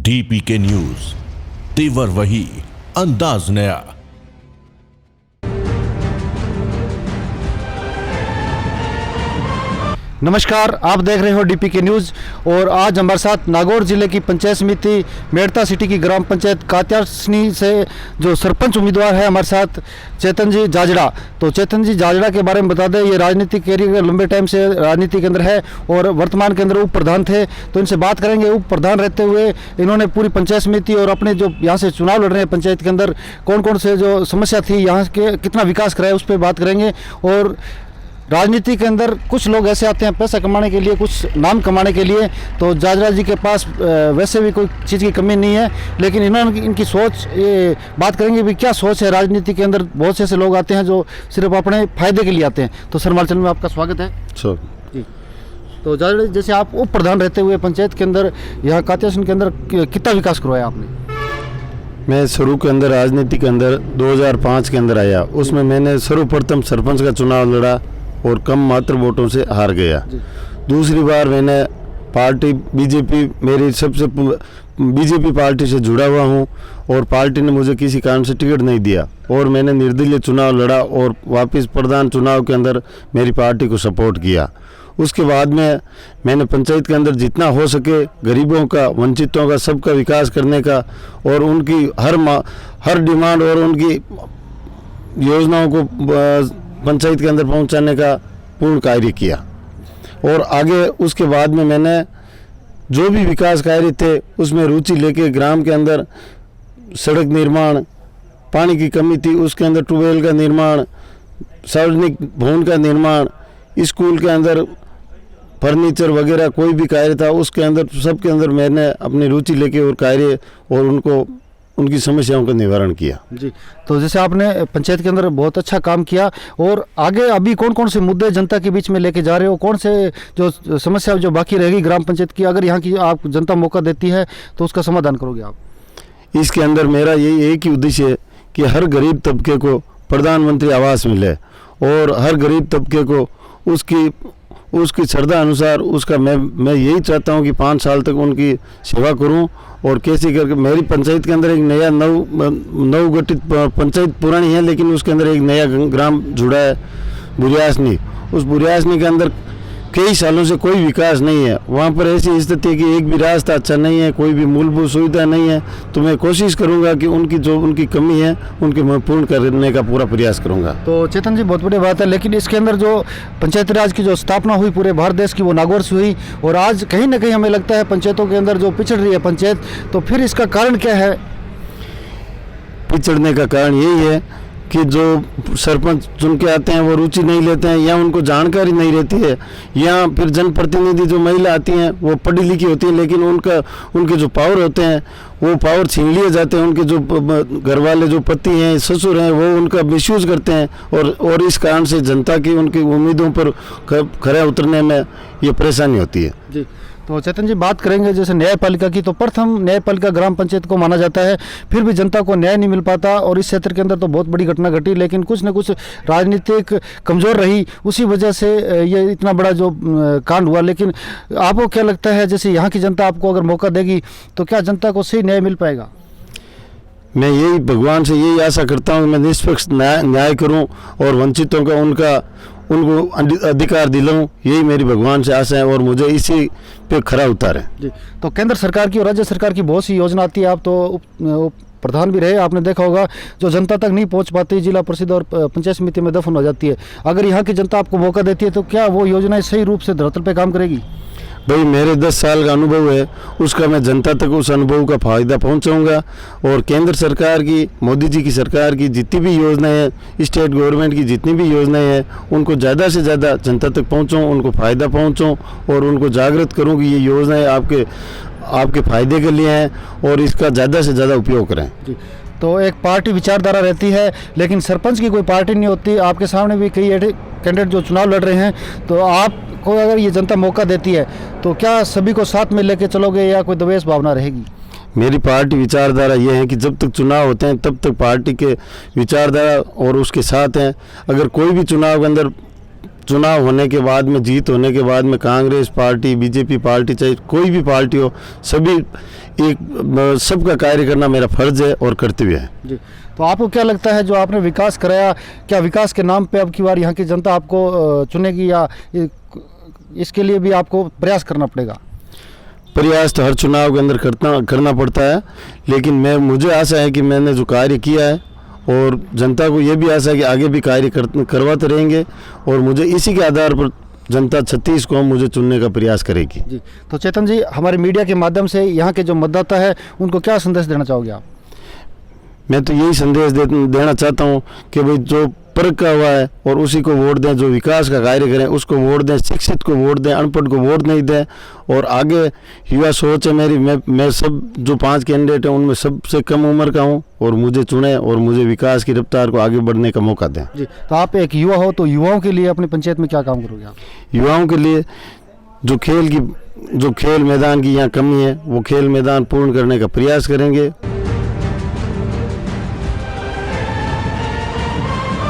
DPK news, तेवर वही, अंदाज नया। नमस्कार, आप देख रहे हो DPK न्यूज़। और आज हमारे साथ नागौर जिले की पंचायत समिति मेड़ता सिटी की ग्राम पंचायत कात्यासनी से जो सरपंच उम्मीदवार है हमारे साथ चेतन जी जाजड़ा। तो चेतन जी जाजड़ा के बारे में बता दें, ये राजनीतिक कैरियर लंबे टाइम से राजनीति के अंदर है और वर्तमान के अंदर उप प्रधान थे। तो इनसे बात करेंगे, उप प्रधान रहते हुए इन्होंने पूरी पंचायत समिति और अपने जो यहाँ से चुनाव लड़ रहे हैं पंचायत के अंदर कौन कौन से जो समस्या थी, यहाँ के कितना विकास कराया, उस पर बात करेंगे। और राजनीति के अंदर कुछ लोग ऐसे आते हैं पैसा कमाने के लिए, कुछ नाम कमाने के लिए। तो जाजड़ा जी के पास वैसे भी कोई चीज़ की कमी नहीं है, लेकिन इन्होंने इनकी सोच, ये बात करेंगे भी क्या सोच है राजनीति के अंदर। बहुत से ऐसे लोग आते हैं जो सिर्फ अपने फायदे के लिए आते हैं। तो सर, हमारे चैनल में आपका स्वागत है। सर जी, तो जाजड़ा, जैसे आप उप प्रधान रहते हुए पंचायत के अंदर यहाँ कात्यासन के अंदर कितना विकास करवाया आपने? मैं शुरू के अंदर राजनीति के अंदर 2005 के अंदर आया। उसमें मैंने सर्वप्रथम सरपंच का चुनाव लड़ा और कम मात्र वोटों से हार गया। दूसरी बार मैंने पार्टी बीजेपी, मेरी सबसे बीजेपी पार्टी से जुड़ा हुआ हूँ और पार्टी ने मुझे किसी कारण से टिकट नहीं दिया और मैंने निर्दलीय चुनाव लड़ा और वापस प्रधान चुनाव के अंदर मेरी पार्टी को सपोर्ट किया। उसके बाद में मैंने पंचायत के अंदर जितना हो सके गरीबों का, वंचितों का, सबका विकास करने का और उनकी हर डिमांड और उनकी योजनाओं को पंचायत के अंदर पहुंचाने का पूर्ण कार्य किया। और आगे उसके बाद में मैंने जो भी विकास कार्य थे उसमें रुचि लेके ग्राम के अंदर सड़क निर्माण, पानी की कमी थी उसके अंदर ट्यूबवेल का निर्माण, सार्वजनिक भवन का निर्माण, स्कूल के अंदर फर्नीचर वगैरह कोई भी कार्य था उसके अंदर, सबके अंदर मैंने अपनी रुचि लेके और कार्य और उनकी समस्याओं का निवारण किया। जी, तो जैसे आपने पंचायत के अंदर बहुत अच्छा काम किया और आगे अभी कौन कौन से मुद्दे जनता के बीच में लेके जा रहे हो, कौन से जो समस्या जो बाकी रहेगी ग्राम पंचायत की, अगर यहाँ की आप जनता मौका देती है तो उसका समाधान करोगे आप? इसके अंदर मेरा यही एक ही उद्देश्य है कि हर गरीब तबके को प्रधानमंत्री आवास मिले और हर गरीब तबके को उसकी श्रद्धा अनुसार उसका मैं यही चाहता हूं कि 5 साल तक उनकी सेवा करूं। और कैसे करके मेरी पंचायत के अंदर एक नया नव गठित पंचायत पुरानी है लेकिन उसके अंदर एक नया ग्राम जुड़ा है, बुरियासनी। उस बुरियासनी के अंदर कई सालों से कोई विकास नहीं है। वहाँ पर ऐसी स्थिति है कि एक भी रास्ता अच्छा नहीं है, कोई भी मूलभूत सुविधा नहीं है। तो मैं कोशिश करूँगा कि उनकी कमी है उनके मैं पूर्ण करने का पूरा प्रयास करूँगा। तो चेतन जी, बहुत बड़ी बात है, लेकिन इसके अंदर जो पंचायती राज की जो स्थापना हुई पूरे भारत देश की, वो नागौर से हुई और आज कहीं ना कहीं हमें लगता है पंचायतों के अंदर जो पिछड़ रही है पंचायत। तो फिर इसका कारण क्या है? पिछड़ने का कारण यही है कि जो सरपंच चुन के आते हैं वो रुचि नहीं लेते हैं या उनको जानकारी नहीं रहती है, या फिर जनप्रतिनिधि जो महिला आती हैं वो पढ़ी लिखी होती हैं लेकिन उनके जो पावर होते हैं वो पावर छीन लिए जाते हैं। उनके जो घर वाले जो पति हैं, ससुर हैं, वो उनका मिसयूज करते हैं और इस कारण से जनता की उनकी उम्मीदों पर खरा उतरने में ये परेशानी होती है। जी, तो चेतन जी, बात करेंगे जैसे न्यायपालिका की। तो प्रथम न्यायपालिका ग्राम पंचायत को माना जाता है, फिर भी जनता को न्याय नहीं मिल पाता और इस क्षेत्र के अंदर तो बहुत बड़ी घटना घटी, लेकिन कुछ न कुछ राजनीतिक कमजोर रही, उसी वजह से ये इतना बड़ा जो कांड हुआ। लेकिन आपको क्या लगता है, जैसे यहाँ की जनता आपको अगर मौका देगी तो क्या जनता को सही न्याय मिल पाएगा? मैं यही भगवान से यही आशा करता हूँ, मैं निष्पक्ष न्याय करूँ और वंचितों का उनको अधिकार दिलाऊं, यही मेरी भगवान से आशा है और मुझे इसी पे खरा उतारे। जी, तो केंद्र सरकार की और राज्य सरकार की बहुत सी योजना आती है, आप तो प्रधान भी रहे, आपने देखा होगा, जो जनता तक नहीं पहुंच पाती, जिला परिषद और पंचायत समिति में दफन हो जाती है। अगर यहाँ की जनता आपको मौका देती है तो क्या वो योजनाएं सही रूप से धरातल पे काम करेगी? भाई, मेरे 10 साल का अनुभव है, उसका मैं जनता तक उस अनुभव का फायदा पहुंचाऊंगा और केंद्र सरकार की, मोदी जी की सरकार की जितनी भी योजनाएं हैं, स्टेट गवर्नमेंट की जितनी भी योजनाएं हैं, उनको ज़्यादा से ज़्यादा जनता तक पहुंचाऊं, उनको फ़ायदा पहुंचाऊं और उनको जागृत करूं कि ये योजनाएं आपके फ़ायदे के लिए हैं और इसका ज़्यादा से ज़्यादा उपयोग करें। जी, तो एक पार्टी विचारधारा रहती है लेकिन सरपंच की कोई पार्टी नहीं होती। आपके सामने भी कई कैंडिडेट जो चुनाव लड़ रहे हैं, तो आपको अगर ये जनता मौका देती है तो क्या सभी को साथ में लेके चलोगे या कोई द्वेष भावना रहेगी? मेरी पार्टी विचारधारा ये है कि जब तक चुनाव होते हैं तब तक पार्टी के विचारधारा और उसके साथ हैं। अगर कोई भी चुनाव के अंदर चुनाव होने के बाद में, जीत होने के बाद में कांग्रेस पार्टी, बीजेपी पार्टी, चाहे कोई भी पार्टी हो, सभी एक सबका कार्य करना मेरा फर्ज है और कर्तव्य है। जी, तो आपको क्या लगता है जो आपने विकास कराया, क्या विकास के नाम पे अब की बार यहाँ की जनता आपको चुनेगी या इसके लिए भी आपको प्रयास करना पड़ेगा? प्रयास तो हर चुनाव के अंदर करना पड़ता है, लेकिन मुझे आशा है कि मैंने जो कार्य किया है और जनता को ये भी आशा है कि आगे भी कार्य करवाते रहेंगे और मुझे इसी के आधार पर जनता 36 को मुझे चुनने का प्रयास करेगी। जी, तो चेतन जी, हमारे मीडिया के माध्यम से यहाँ के जो मतदाता है उनको क्या संदेश देना चाहोगे आप? मैं तो यही संदेश देना चाहता हूँ कि भाई जो परखा हुआ है और उसी को वोट दें, जो विकास का कार्य करें उसको वोट दें, शिक्षित को वोट दें, अनपढ़ को वोट नहीं दें। और आगे युवा सोच है मेरी, मैं सब जो 5 कैंडिडेट हैं उनमें सबसे कम उम्र का हूँ और मुझे चुने और मुझे विकास की रफ्तार को आगे बढ़ने का मौका दें। जी, तो आप एक युवा हो, तो युवाओं के लिए अपनी पंचायत में क्या काम करोगे आप? युवाओं के लिए जो खेल मैदान की यहाँ कमी है वो खेल मैदान पूर्ण करने का प्रयास करेंगे।